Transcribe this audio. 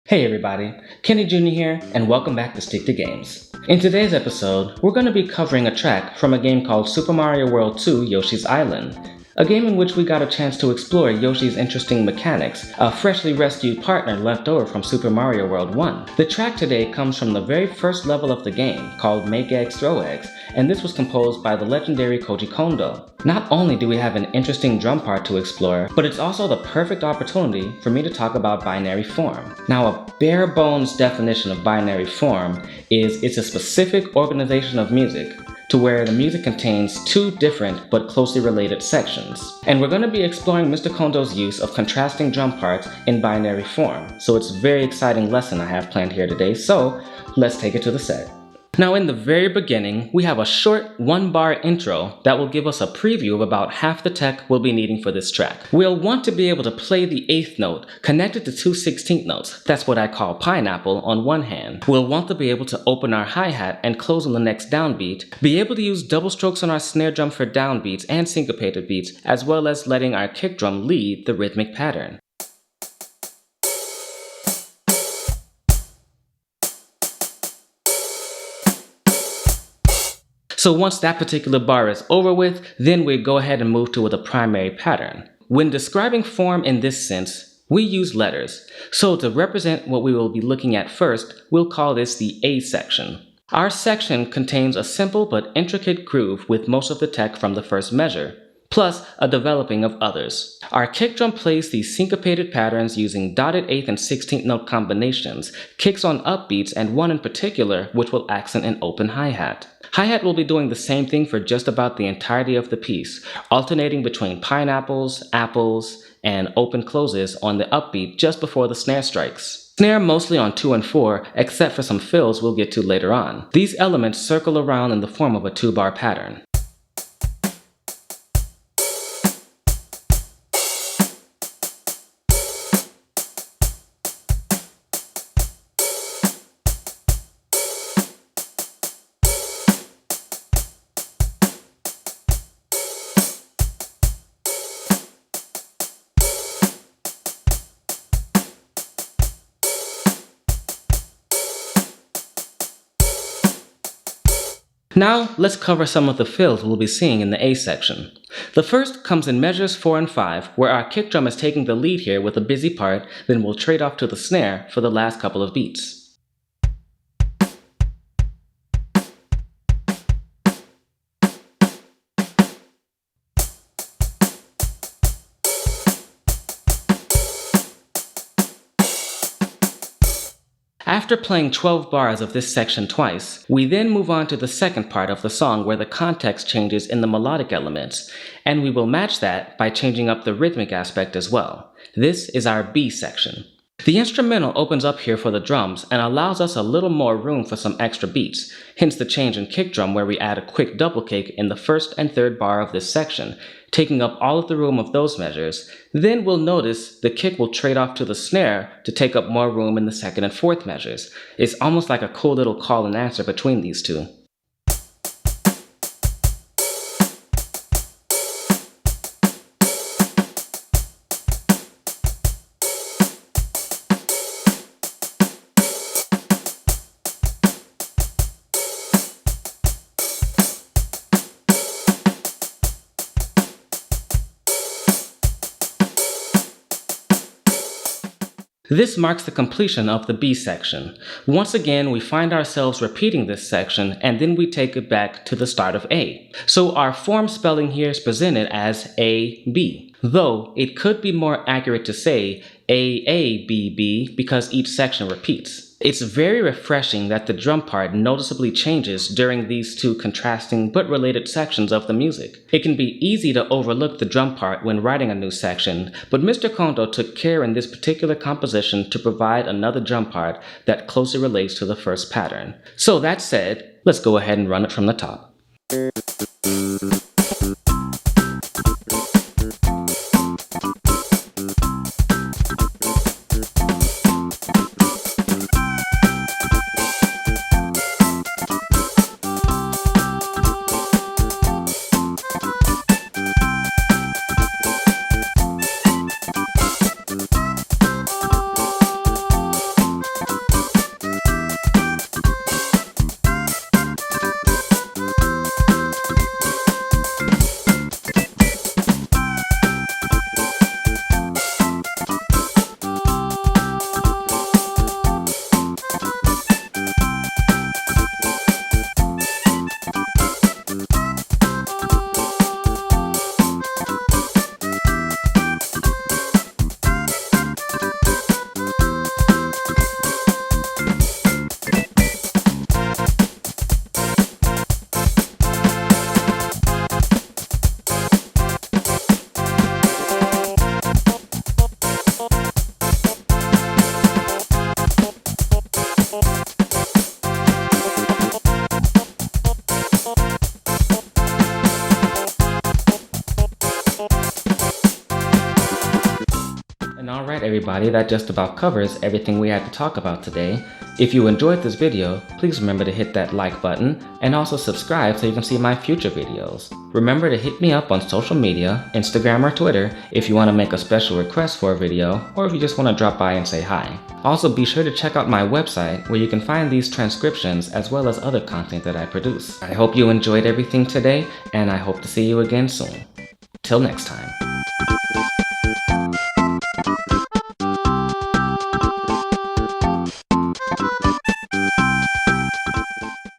Hey everybody, Kenny Jr. here, and welcome back to Stick to Games. In today's episode, we're going to be covering a track from a game called Super Mario World 2 Yoshi's Island, a game in which we got a chance to explore Yoshi's interesting mechanics, a freshly rescued partner left over from Super Mario World 1. The track today comes from the very first level of the game, called Make Eggs Throw Eggs, and this was composed by the legendary Koji Kondo. Not only do we have an interesting drum part to explore, but it's also the perfect opportunity for me to talk about binary form. Now, a bare bones definition of binary form is it's a specific organization of music to where the music contains two different but closely related sections. And we're going to be exploring Mr. Kondo's use of contrasting drum parts in binary form. So it's a very exciting lesson I have planned here today, so let's take it to the set. Now in the very beginning, we have a short one-bar intro that will give us a preview of about half the tech we'll be needing for this track. We'll want to be able to play the 8th note connected to two 16th notes, that's what I call pineapple, on one hand. We'll want to be able to open our hi-hat and close on the next downbeat, be able to use double strokes on our snare drum for downbeats and syncopated beats, as well as letting our kick drum lead the rhythmic pattern. So once that particular bar is over with, then we go ahead and move to the primary pattern. When describing form in this sense, we use letters. So to represent what we will be looking at first, we'll call this the A section. Our section contains a simple but intricate groove with most of the tech from the first measure, plus a developing of others. Our kick drum plays these syncopated patterns using dotted 8th and 16th note combinations, kicks on upbeats, and one in particular which will accent an open hi-hat. Hi-hat will be doing the same thing for just about the entirety of the piece, alternating between pineapples, apples, and open closes on the upbeat just before the snare strikes. Snare mostly on 2 and 4, except for some fills we'll get to later on. These elements circle around in the form of a 2-bar pattern. Now, let's cover some of the fills we'll be seeing in the A section. The first comes in measures 4 and 5, where our kick drum is taking the lead here with a busy part, then we'll trade off to the snare for the last couple of beats. After playing 12 bars of this section twice, we then move on to the second part of the song where the context changes in the melodic elements, and we will match that by changing up the rhythmic aspect as well. This is our B section. The instrumental opens up here for the drums and allows us a little more room for some extra beats, hence the change in kick drum where we add a quick double kick in the first and third bar of this section, taking up all of the room of those measures. Then we'll notice the kick will trade off to the snare to take up more room in the second and fourth measures. It's almost like a cool little call and answer between these two. This marks the completion of the B section. Once again, we find ourselves repeating this section, and then we take it back to the start of A. So our form spelling here is presented as A-B, though it could be more accurate to say A-A-B-B because each section repeats. It's very refreshing that the drum part noticeably changes during these two contrasting but related sections of the music. It can be easy to overlook the drum part when writing a new section, but Mr. Kondo took care in this particular composition to provide another drum part that closely relates to the first pattern. So that said, let's go ahead and run it from the top. everybody, that just about covers everything we had to talk about today. If you enjoyed this video, please remember to hit that like button and also subscribe so you can see my future videos. Remember to hit me up on social media, Instagram or Twitter, if you want to make a special request for a video or if you just want to drop by and say hi. Also, be sure to check out my website where you can find these transcriptions as well as other content that I produce. I hope you enjoyed everything today, and I hope to see you again soon. Till next time.